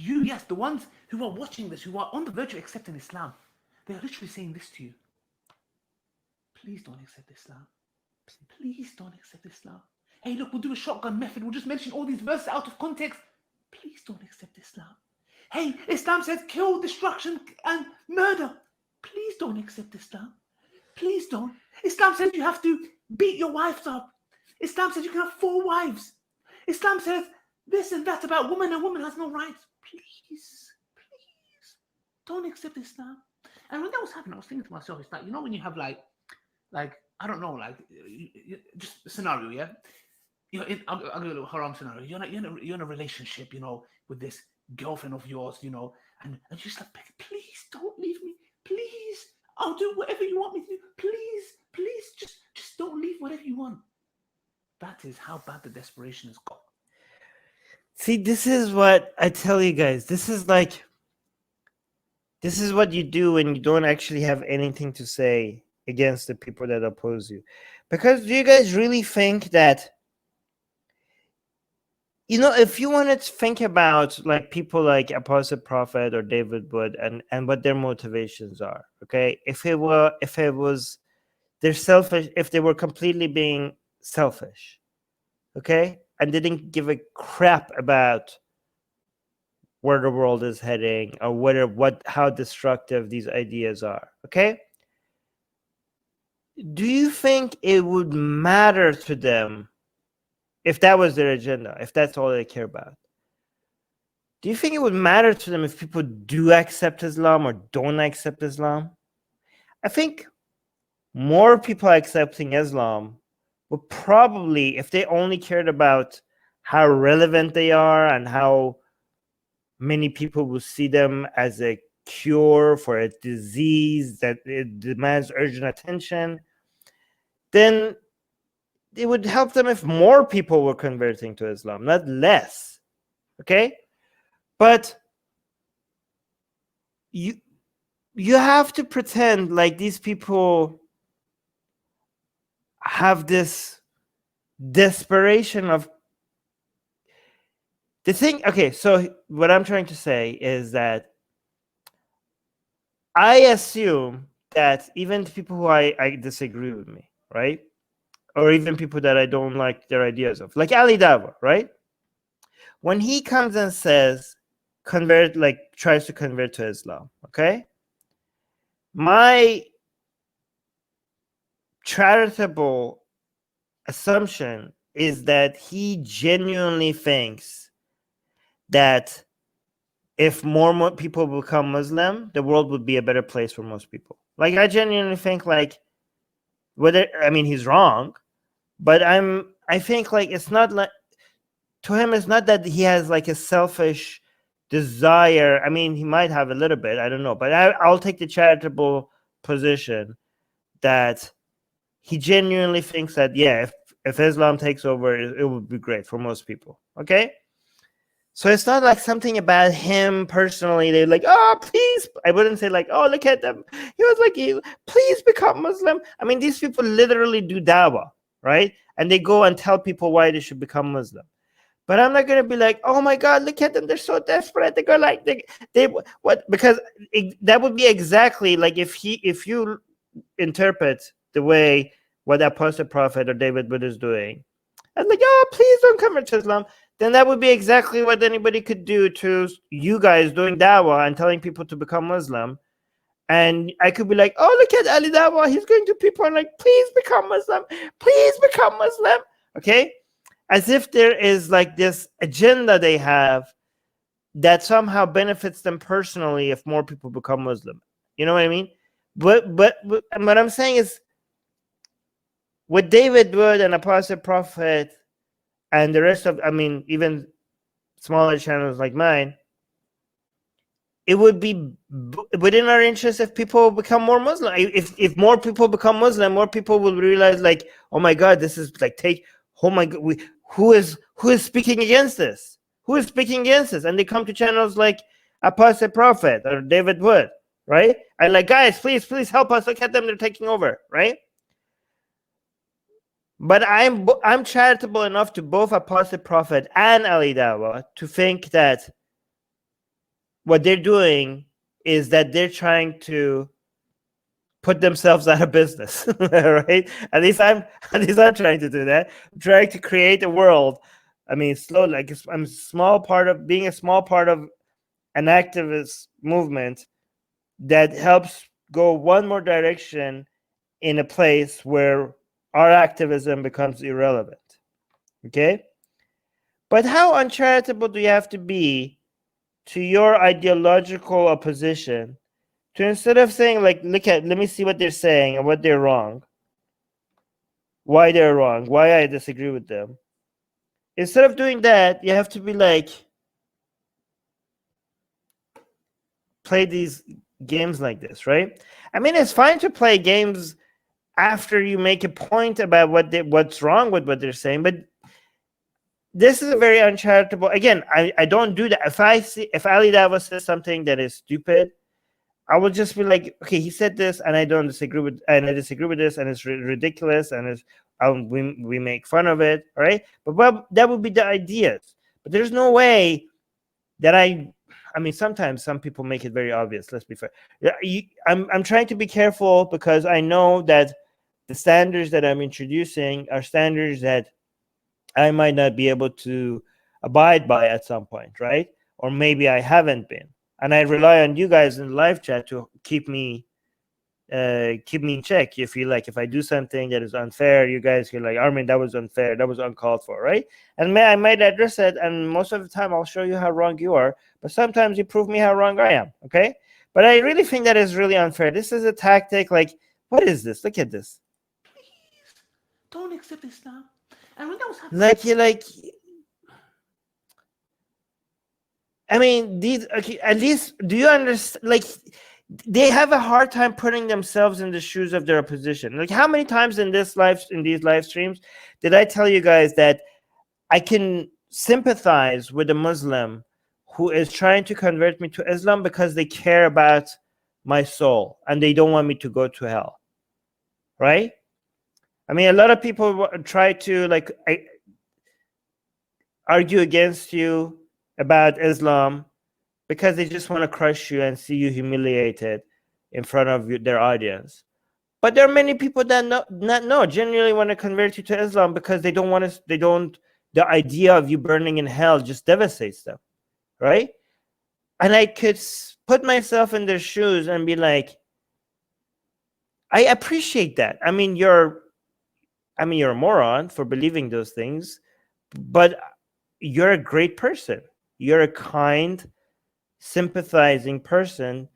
Yes, the ones who are watching this, who are on the verge of accepting Islam, they are literally saying this to you. Please don't accept Islam. Please don't accept Islam. Hey, look, we'll do a shotgun method. We'll just mention all these verses out of context. Please don't accept Islam. Hey, Islam says kill, destruction, and murder. Please don't accept Islam. Please don't. Islam says you have to beat your wives up. Islam says you can have 4 wives. Islam says this and that about woman, and woman has no rights. Please, please, don't accept Islam. And when that was happening, I was thinking to myself, it's like, you know, when you have like I don't know, like just a scenario, yeah. You know, I'll give you a little haram scenario. You're in a relationship, you know, with this girlfriend of yours, you know, and you're just like, please don't leave me, please. I'll do whatever you want me to do. Please, just don't leave whatever you want. That is how bad the desperation has got. See, this is what I tell you guys. This is what you do when you don't actually have anything to say against the people that oppose you. Because do you guys really think that, you know, if you want to think about like people like Apostle Prophet or David Wood and what their motivations are, okay? If it was they're selfish, if they were completely being selfish, okay, and they didn't give a crap about where the world is heading or how destructive these ideas are, okay? Do you think it would matter to them if that was their agenda, if that's all they care about? Do you think it would matter to them if people do accept Islam or don't accept Islam? I think more people accepting Islam would probably, if they only cared about how relevant they are and how many people will see them as a cure for a disease that it demands urgent attention, then it would help them if more people were converting to Islam, not less. Okay? But you have to pretend like these people have this desperation of the thing. Okay, so what I'm trying to say is that I assume that even the people who I disagree with me, right? Or even people that I don't like their ideas of, like Ali Dawah, right? When he comes and says, tries to convert to Islam, okay? My charitable assumption is that he genuinely thinks that if more people become Muslim, the world would be a better place for most people. Like, I genuinely think, like, he's wrong, but I think, like, it's not like, to him, it's not that he has like a selfish desire. I mean, he might have a little bit, I don't know, but I'll take the charitable position that he genuinely thinks that, yeah, if Islam takes over, it would be great for most people. Okay? So it's not like something about him personally. They're like, oh, please. I wouldn't say like, oh, look at them. He was like, please become Muslim. I mean, these people literally do dawah, right? And they go and tell people why they should become Muslim. But I'm not going to be like, oh my God, look at them. They're so desperate. They go like, because that would be exactly like if you interpret the way what Apostle Prophet or David Wood is doing. And like, oh, please don't convert to Islam. Then that would be exactly what anybody could do to you guys doing dawah and telling people to become Muslim. And I could be like, oh, look at Ali Dawah. He's going to people and like, please become Muslim. Please become Muslim. Okay? As if there is like this agenda they have that somehow benefits them personally if more people become Muslim. You know what I mean? But what I'm saying is, with David Wood and Apostle Prophet and the rest of, even smaller channels like mine, it would be within our interest if people become more Muslim. If more people become Muslim, more people will realize like, oh my God, this is like oh my God, who is speaking against this? Who is speaking against this? And they come to channels like Apostle Prophet or David Wood, right? And like, guys, please help us. Look at them, they're taking over, right? But I'm charitable enough to both Apostle Prophet and Ali Dawah to think that what they're doing is that they're trying to put themselves out of business, right? At least I'm trying to do that. I'm trying to create a world. I mean, slowly, like I'm being a small part of an activist movement that helps go one more direction in a place where our activism becomes irrelevant. Okay? But how uncharitable do you have to be to your ideological opposition to, instead of saying, like, let me see what they're saying and what they're wrong, why they're wrong, why I disagree with them. Instead of doing that, you have to be like, play these games like this, right? I mean, it's fine to play games after you make a point about what's wrong with what they're saying, but this is a very uncharitable. Again, I don't do that. If Ali Dava says something that is stupid, I will just be like, okay, he said this, and I disagree with this, and it's ridiculous, and we make fun of it, all right? But that would be the ideas. But there's no way that I mean, sometimes some people make it very obvious. Let's be fair. I'm trying to be careful because I know that the standards that I'm introducing are standards that I might not be able to abide by at some point, right? Or maybe I haven't been. And I rely on you guys in the live chat to keep me in check. If I do something that is unfair, you guys can like, Armin, that was unfair, that was uncalled for, right? And I might address it, and most of the time I'll show you how wrong you are, but sometimes you prove me how wrong I am, okay? But I really think that is really unfair. This is a tactic. Like, what is this? Look at this. Please don't accept Islam. And when that was happening, I mean, these, okay, at least, do you understand? Like, they have a hard time putting themselves in the shoes of their opposition. Like, how many times in these live streams did I tell you guys that I can sympathize with a Muslim who is trying to convert me to Islam because they care about my soul and they don't want me to go to hell, right? I mean, a lot of people try to argue against you about Islam because they just want to crush you and see you humiliated in front of their audience. But there are many people that genuinely want to convert you to Islam because they don't want to. The idea of you burning in hell just devastates them, right? And I could put myself in their shoes and be like, I appreciate that. I mean, you're a moron for believing those things, but you're a great person. You're a kind, sympathizing person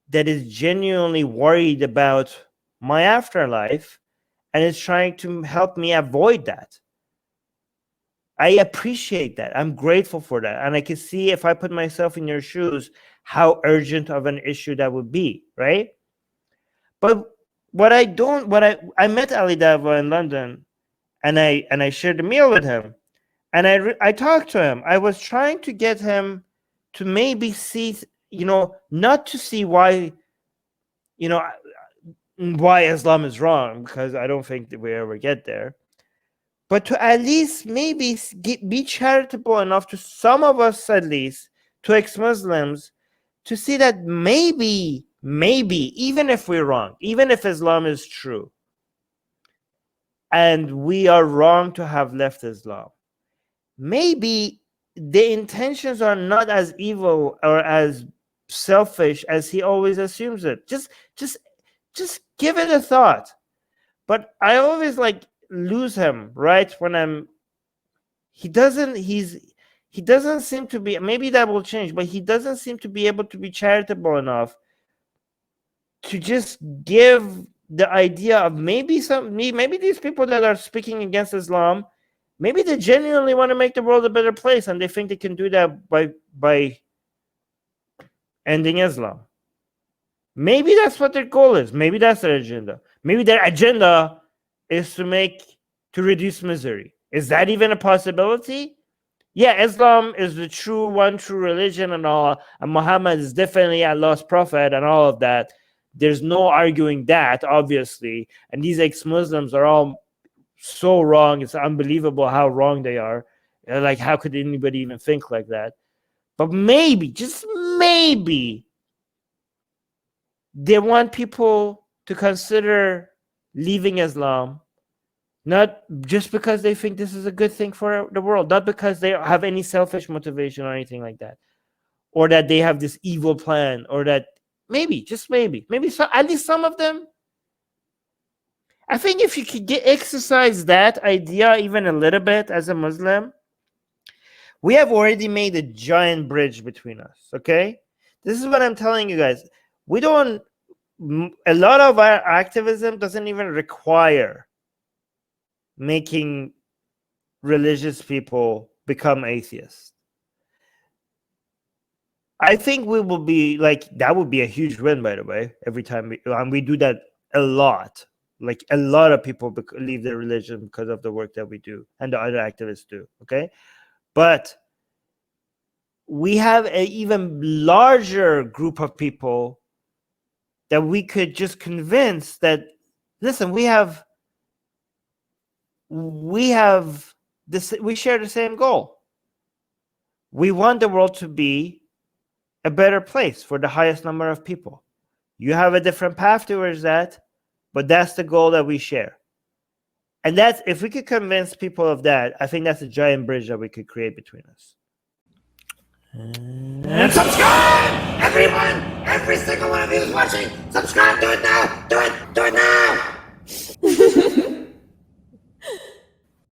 that is genuinely worried about my afterlife and is trying to help me avoid that. I appreciate that. I'm grateful for that. And I can see, if I put myself in your shoes, how urgent of an issue that would be, right? But I met Ali Dava in London, and I shared a meal with him, and I talked to him. I was trying to get him to maybe see, not to see why Islam is wrong, because I don't think that we ever get there, but to at least maybe be charitable enough to some of us, at least to ex-Muslims, to see that maybe, even if we're wrong, even if Islam is true, and we are wrong to have left Islam, maybe the intentions are not as evil or as selfish as he always assumes it. Just give it a thought. But I always lose him right when he doesn't seem to be, maybe that will change, but he doesn't seem to be able to be charitable enough to just give the idea of maybe these people that are speaking against Islam, maybe they genuinely want to make the world a better place, and they think they can do that by ending Islam. Maybe that's what their goal is. Maybe that's their agenda. Maybe their agenda is to reduce misery. Is that even a possibility? Yeah, Islam is the one true religion and all, and Muhammad is definitely Allah's prophet and all of that. There's no arguing that, obviously. And these ex-Muslims are all so wrong. It's unbelievable how wrong they are. How could anybody even think like that? but maybe, just maybe, they want people to consider leaving Islam, not just because they think this is a good thing for the world, not because they have any selfish motivation or anything like that, or that they have this evil plan, or that maybe, just maybe at least some of them. I think if you could exercise that idea even a little bit as a Muslim, we have already made a giant bridge between us, okay? This is what I'm telling you guys. A lot of our activism doesn't even require making religious people become atheists. I think we will be like, that would be a huge win, by the way, every time we do that a lot. Like a lot of people leave their religion because of the work that we do and the other activists do, okay? But we have an even larger group of people that we could just convince that, listen, we share the same goal. We want the world to be a better place for the highest number of people. You have a different path towards that, but that's the goal that we share. And that's, if we could convince people of that, I think that's a giant bridge that we could create between us. And subscribe! Everyone! Every single one of you who's watching! Subscribe! Do it now! Do it! Do it now!